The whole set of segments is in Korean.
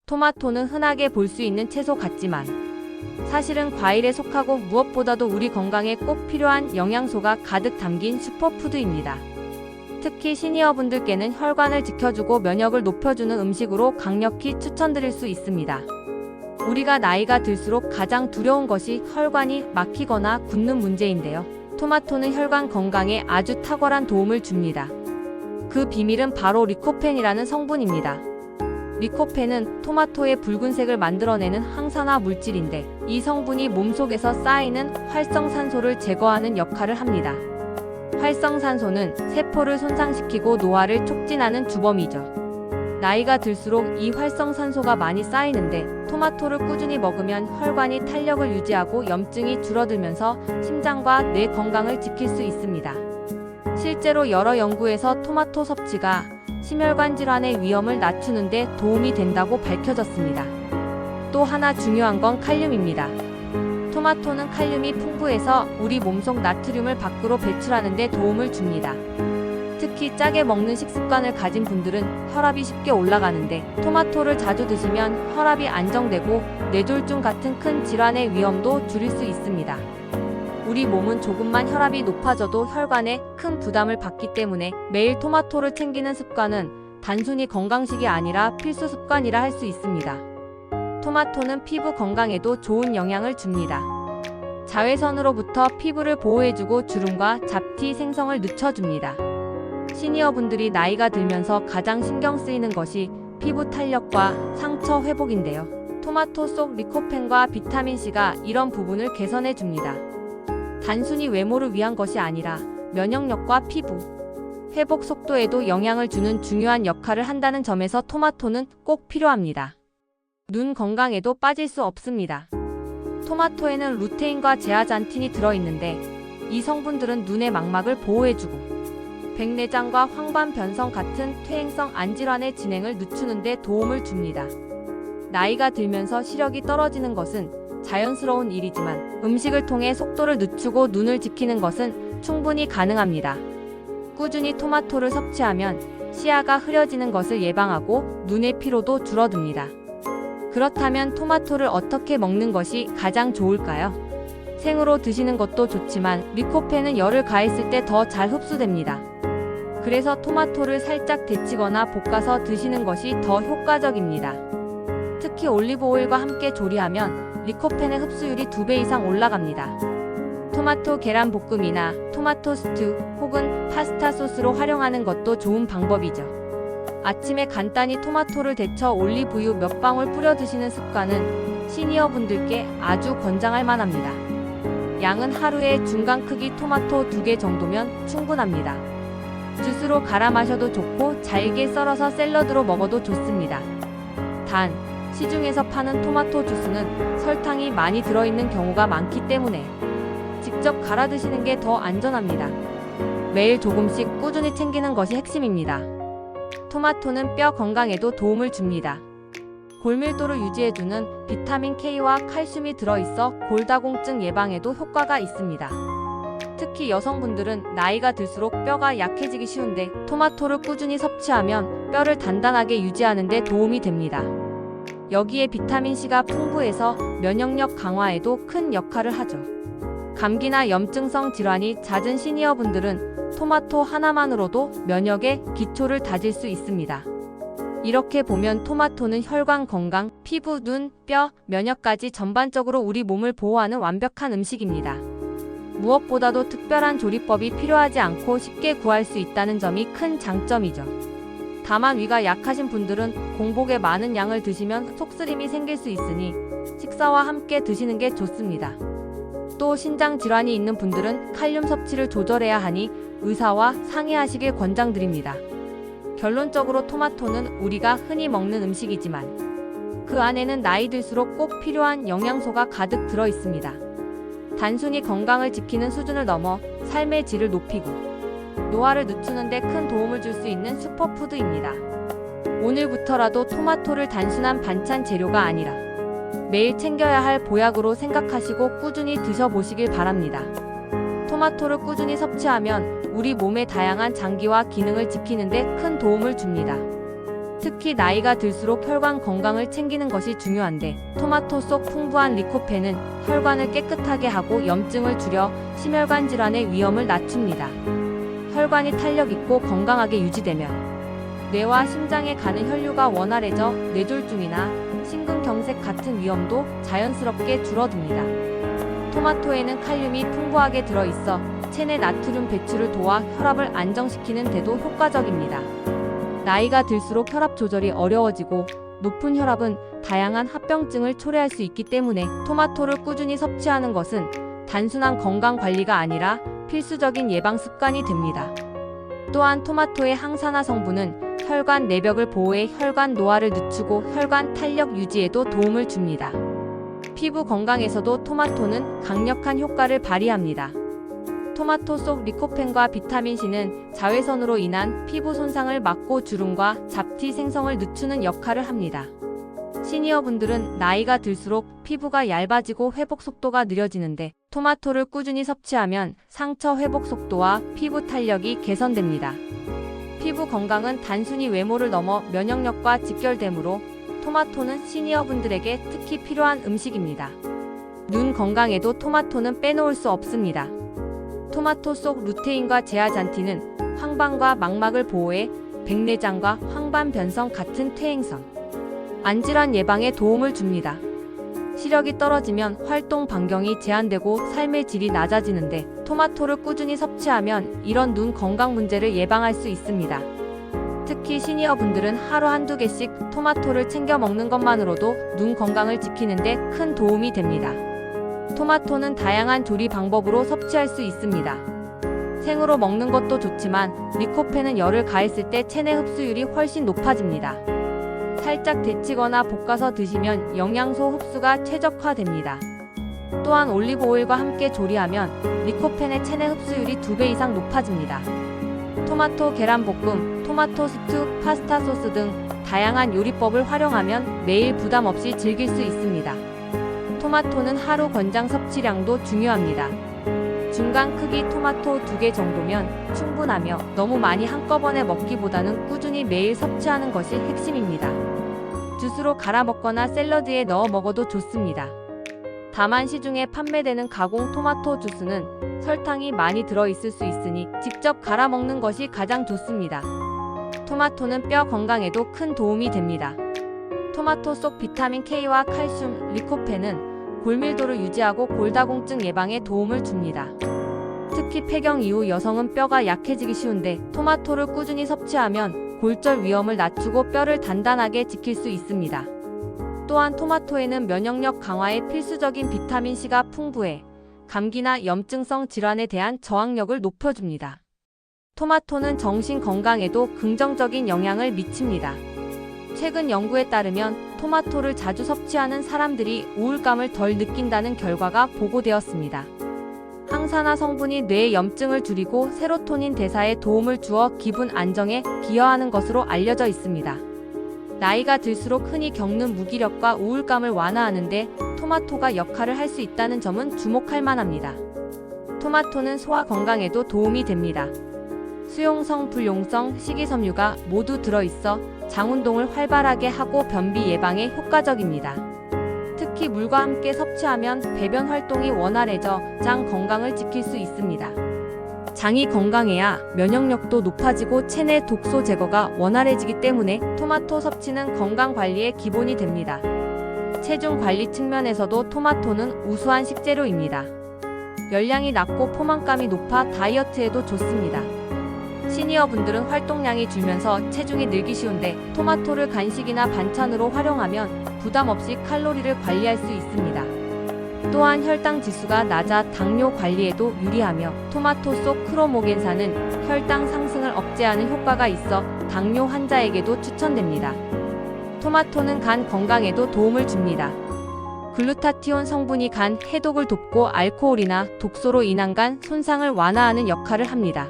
토마토는 흔하게 볼 수 있는 채소 같지만 사실은 과일에 속하고 무엇보다도 우리 건강에 꼭 필요한 영양소가 가득 담긴 슈퍼푸드입니다. 특히 시니어분들께는 혈관을 지켜주고 면역을 높여주는 음식으로 강력히 추천드릴 수 있습니다. 우리가 나이가 들수록 가장 두려운 것이 혈관이 막히거나 굳는 문제인데요. 토마토는 혈관 건강에 아주 탁월한 도움을 줍니다. 그 비밀은 바로 리코펜이라는 성분입니다. 리코펜은 토마토의 붉은색을 만들어내는 항산화 물질인데 이 성분이 몸속에서 쌓이는 활성산소를 제거하는 역할을 합니다. 활성산소는 세포를 손상시키고 노화를 촉진하는 주범이죠. 나이가 들수록 이 활성산소가 많이 쌓이는데 토마토를 꾸준히 먹으면 혈관이 탄력을 유지하고 염증이 줄어들면서 심장과 뇌 건강을 지킬 수 있습니다. 실제로 여러 연구에서 토마토 섭취가 심혈관 질환의 위험을 낮추는 데 도움이 된다고 밝혀졌습니다. 또 하나 중요한 건 칼륨입니다. 토마토는 칼륨이 풍부해서 우리 몸속 나트륨을 밖으로 배출하는 데 도움을 줍니다. 특히 짜게 먹는 식습관을 가진 분들은 혈압이 쉽게 올라가는데 토마토를 자주 드시면 혈압이 안정되고 뇌졸중 같은 큰 질환의 위험도 줄일 수 있습니다. 우리 몸은 조금만 혈압이 높아져도 혈관에 큰 부담을 받기 때문에 매일 토마토를 챙기는 습관은 단순히 건강식이 아니라 필수 습관이라 할 수 있습니다. 토마토는 피부 건강에도 좋은 영향을 줍니다. 자외선으로부터 피부를 보호해주고 주름과 잡티 생성을 늦춰줍니다. 시니어분들이 나이가 들면서 가장 신경 쓰이는 것이 피부 탄력과 상처 회복인데요. 토마토 속 리코펜과 비타민C가 이런 부분을 개선해줍니다. 단순히 외모를 위한 것이 아니라 면역력과 피부, 회복 속도에도 영향을 주는 중요한 역할을 한다는 점에서 토마토는 꼭 필요합니다. 눈 건강에도 빠질 수 없습니다. 토마토에는 루테인과 제아잔틴이 들어있는데 이 성분들은 눈의 망막을 보호해주고 백내장과 황반 변성 같은 퇴행성 안질환의 진행을 늦추는 데 도움을 줍니다. 나이가 들면서 시력이 떨어지는 것은 자연스러운 일이지만 음식을 통해 속도를 늦추고 눈을 지키는 것은 충분히 가능합니다. 꾸준히 토마토를 섭취하면 시야가 흐려지는 것을 예방하고 눈의 피로도 줄어듭니다. 그렇다면 토마토를 어떻게 먹는 것이 가장 좋을까요? 생으로 드시는 것도 좋지만 리코펜은 열을 가했을 때 더 잘 흡수됩니다. 그래서 토마토를 살짝 데치거나 볶아서 드시는 것이 더 효과적입니다. 특히 올리브오일과 함께 조리하면 리코펜의 흡수율이 2배 이상 올라갑니다. 토마토 계란 볶음이나 토마토 스튜 혹은 파스타 소스로 활용하는 것도 좋은 방법이죠. 아침에 간단히 토마토를 데쳐 올리브유 몇 방울 뿌려 드시는 습관은 시니어분들께 아주 권장할 만합니다. 양은 하루에 중간 크기 토마토 2개 정도면 충분합니다. 주스로 갈아 마셔도 좋고 잘게 썰어서 샐러드로 먹어도 좋습니다. 단, 시중에서 파는 토마토 주스는 설탕이 많이 들어있는 경우가 많기 때문에 직접 갈아 드시는 게 더 안전합니다. 매일 조금씩 꾸준히 챙기는 것이 핵심입니다. 토마토는 뼈 건강에도 도움을 줍니다. 골밀도를 유지해주는 비타민 K와 칼슘이 들어있어 골다공증 예방에도 효과가 있습니다. 특히 여성분들은 나이가 들수록 뼈가 약해지기 쉬운데 토마토를 꾸준히 섭취하면 뼈를 단단하게 유지하는 데 도움이 됩니다. 여기에 비타민C가 풍부해서 면역력 강화에도 큰 역할을 하죠. 감기나 염증성 질환이 잦은 시니어분들은 토마토 하나만으로도 면역의 기초를 다질 수 있습니다. 이렇게 보면 토마토는 혈관 건강, 피부, 눈, 뼈, 면역까지 전반적으로 우리 몸을 보호하는 완벽한 음식입니다. 무엇보다도 특별한 조리법이 필요하지 않고 쉽게 구할 수 있다는 점이 큰 장점이죠. 다만 위가 약하신 분들은 공복에 많은 양을 드시면 속쓰림이 생길 수 있으니 식사와 함께 드시는 게 좋습니다. 또 신장 질환이 있는 분들은 칼륨 섭취를 조절해야 하니 의사와 상의하시길 권장드립니다. 결론적으로 토마토는 우리가 흔히 먹는 음식이지만 그 안에는 나이 들수록 꼭 필요한 영양소가 가득 들어 있습니다. 단순히 건강을 지키는 수준을 넘어 삶의 질을 높이고 노화를 늦추는 데 큰 도움을 줄 수 있는 슈퍼푸드입니다. 오늘부터라도 토마토를 단순한 반찬 재료가 아니라 매일 챙겨야 할 보약으로 생각하시고 꾸준히 드셔보시길 바랍니다. 토마토를 꾸준히 섭취하면 우리 몸의 다양한 장기와 기능을 지키는 데 큰 도움을 줍니다. 특히 나이가 들수록 혈관 건강을 챙기는 것이 중요한데, 토마토 속 풍부한 리코펜은 혈관을 깨끗하게 하고 염증을 줄여 심혈관 질환의 위험을 낮춥니다. 혈관이 탄력 있고 건강하게 유지되면 뇌와 심장에 가는 혈류가 원활해져 뇌졸중이나 심근경색 같은 위험도 자연스럽게 줄어듭니다. 토마토에는 칼륨이 풍부하게 들어있어 체내 나트륨 배출을 도와 혈압을 안정시키는 데도 효과적입니다. 나이가 들수록 혈압 조절이 어려워지고 높은 혈압은 다양한 합병증을 초래할 수 있기 때문에 토마토를 꾸준히 섭취하는 것은 단순한 건강 관리가 아니라 필수적인 예방 습관이 됩니다. 또한 토마토의 항산화 성분은 혈관 내벽을 보호해 혈관 노화를 늦추고 혈관 탄력 유지에도 도움을 줍니다. 피부 건강에서도 토마토는 강력한 효과를 발휘합니다. 토마토 속 리코펜과 비타민C는 자외선으로 인한 피부 손상을 막고 주름과 잡티 생성을 늦추는 역할을 합니다. 시니어분들은 나이가 들수록 피부가 얇아지고 회복 속도가 느려지는데, 토마토를 꾸준히 섭취하면 상처 회복 속도와 피부 탄력이 개선됩니다. 피부 건강은 단순히 외모를 넘어 면역력과 직결되므로 토마토는 시니어분들에게 특히 필요한 음식입니다. 눈 건강에도 토마토는 빼놓을 수 없습니다. 토마토 속 루테인과 제아잔틴은 황반과 망막을 보호해 백내장과 황반 변성 같은 퇴행성, 안질환 예방에 도움을 줍니다. 시력이 떨어지면 활동 반경이 제한되고 삶의 질이 낮아지는데, 토마토를 꾸준히 섭취하면 이런 눈 건강 문제를 예방할 수 있습니다. 특히 시니어분들은 하루 한두 개씩 토마토를 챙겨 먹는 것만으로도 눈 건강을 지키는 데 큰 도움이 됩니다. 토마토는 다양한 조리 방법으로 섭취할 수 있습니다. 생으로 먹는 것도 좋지만 리코펜은 열을 가했을 때 체내 흡수율이 훨씬 높아집니다. 살짝 데치거나 볶아서 드시면 영양소 흡수가 최적화됩니다. 또한 올리브오일과 함께 조리하면 리코펜의 체내 흡수율이 2배 이상 높아집니다. 토마토 계란볶음, 토마토 스튜, 파스타 소스 등 다양한 요리법을 활용하면 매일 부담 없이 즐길 수 있습니다. 토마토는 하루 권장 섭취량도 중요합니다. 중간 크기 토마토 2개 정도면 충분하며, 너무 많이 한꺼번에 먹기보다는 꾸준히 매일 섭취하는 것이 핵심입니다. 주스로 갈아 먹거나 샐러드에 넣어 먹어도 좋습니다. 다만 시중에 판매되는 가공 토마토 주스는 설탕이 많이 들어있을 수 있으니 직접 갈아 먹는 것이 가장 좋습니다. 토마토는 뼈 건강에도 큰 도움이 됩니다. 토마토 속 비타민 K와 칼슘, 리코펜은 골밀도를 유지하고 골다공증 예방에 도움을 줍니다. 특히 폐경 이후 여성은 뼈가 약해지기 쉬운데, 토마토를 꾸준히 섭취하면 골절 위험을 낮추고 뼈를 단단하게 지킬 수 있습니다. 또한 토마토에는 면역력 강화에 필수적인 비타민C가 풍부해 감기나 염증성 질환에 대한 저항력을 높여줍니다. 토마토는 정신 건강에도 긍정적인 영향을 미칩니다. 최근 연구에 따르면 토마토를 자주 섭취하는 사람들이 우울감을 덜 느낀다는 결과가 보고되었습니다. 항산화 성분이 뇌의 염증을 줄이고 세로토닌 대사에 도움을 주어 기분 안정에 기여하는 것으로 알려져 있습니다. 나이가 들수록 흔히 겪는 무기력과 우울감을 완화하는 데 토마토가 역할을 할 수 있다는 점은 주목할 만합니다. 토마토는 소화 건강에도 도움이 됩니다. 수용성, 불용성, 식이섬유가 모두 들어있어 장운동을 활발하게 하고 변비 예방에 효과적입니다. 특히 물과 함께 섭취하면 배변 활동이 원활해져 장 건강을 지킬 수 있습니다. 장이 건강해야 면역력도 높아지고 체내 독소 제거가 원활해지기 때문에 토마토 섭취는 건강 관리의 기본이 됩니다. 체중 관리 측면에서도 토마토는 우수한 식재료입니다. 열량이 낮고 포만감이 높아 다이어트에도 좋습니다. 시니어분들은 활동량이 줄면서 체중이 늘기 쉬운데, 토마토를 간식이나 반찬으로 활용하면 부담 없이 칼로리를 관리할 수 있습니다. 또한 혈당 지수가 낮아 당뇨 관리에도 유리하며, 토마토 속 크로모겐산은 혈당 상승을 억제하는 효과가 있어 당뇨 환자에게도 추천됩니다. 토마토는 간 건강에도 도움을 줍니다. 글루타티온 성분이 간 해독을 돕고 알코올이나 독소로 인한 간 손상을 완화하는 역할을 합니다.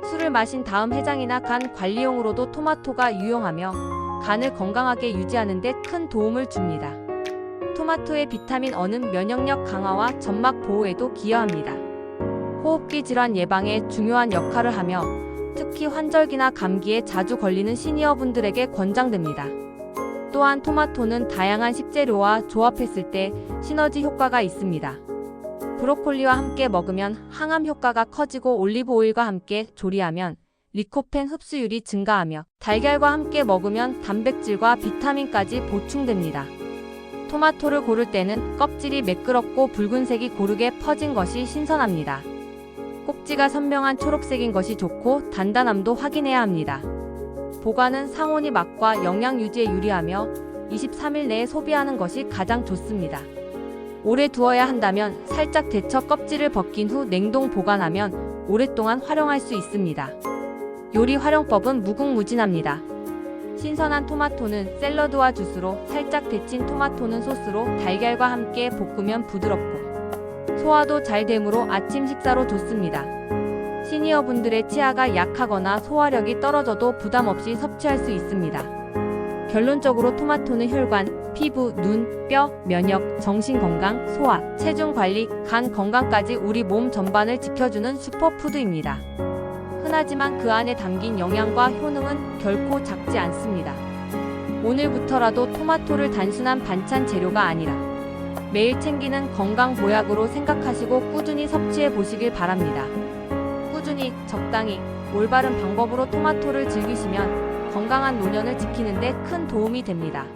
술을 마신 다음 해장이나 간 관리용으로도 토마토가 유용하며 간을 건강하게 유지하는 데 큰 도움을 줍니다. 토마토의 비타민 E는 면역력 강화와 점막 보호에도 기여합니다. 호흡기 질환 예방에 중요한 역할을 하며 특히 환절기나 감기에 자주 걸리는 시니어분들에게 권장됩니다. 또한 토마토는 다양한 식재료와 조합했을 때 시너지 효과가 있습니다. 브로콜리와 함께 먹으면 항암 효과가 커지고 올리브 오일과 함께 조리하면 리코펜 흡수율이 증가하며 달걀과 함께 먹으면 단백질과 비타민까지 보충됩니다. 토마토를 고를 때는 껍질이 매끄럽고 붉은색이 고르게 퍼진 것이 신선합니다. 꼭지가 선명한 초록색인 것이 좋고 단단함도 확인해야 합니다. 보관은 상온이 맛과 영양 유지에 유리하며 23일 내에 소비하는 것이 가장 좋습니다. 오래 두어야 한다면 살짝 데쳐 껍질을 벗긴 후 냉동 보관하면 오랫동안 활용할 수 있습니다. 요리 활용법은 무궁무진합니다. 신선한 토마토는 샐러드와 주스로, 살짝 데친 토마토는 소스로, 달걀과 함께 볶으면 부드럽고 소화도 잘 되므로 아침 식사로 좋습니다. 시니어분들의 치아가 약하거나 소화력이 떨어져도 부담 없이 섭취할 수 있습니다. 결론적으로 토마토는 혈관, 피부, 눈, 뼈, 면역, 정신건강, 소화, 체중관리, 간 건강까지 우리 몸 전반을 지켜주는 슈퍼푸드입니다. 흔하지만 그 안에 담긴 영양과 효능은 결코 작지 않습니다. 오늘부터라도 토마토를 단순한 반찬 재료가 아니라 매일 챙기는 건강 보약으로 생각하시고 꾸준히 섭취해 보시길 바랍니다. 꾸준히, 적당히, 올바른 방법으로 토마토를 즐기시면 건강한 노년을 지키는 데 큰 도움이 됩니다.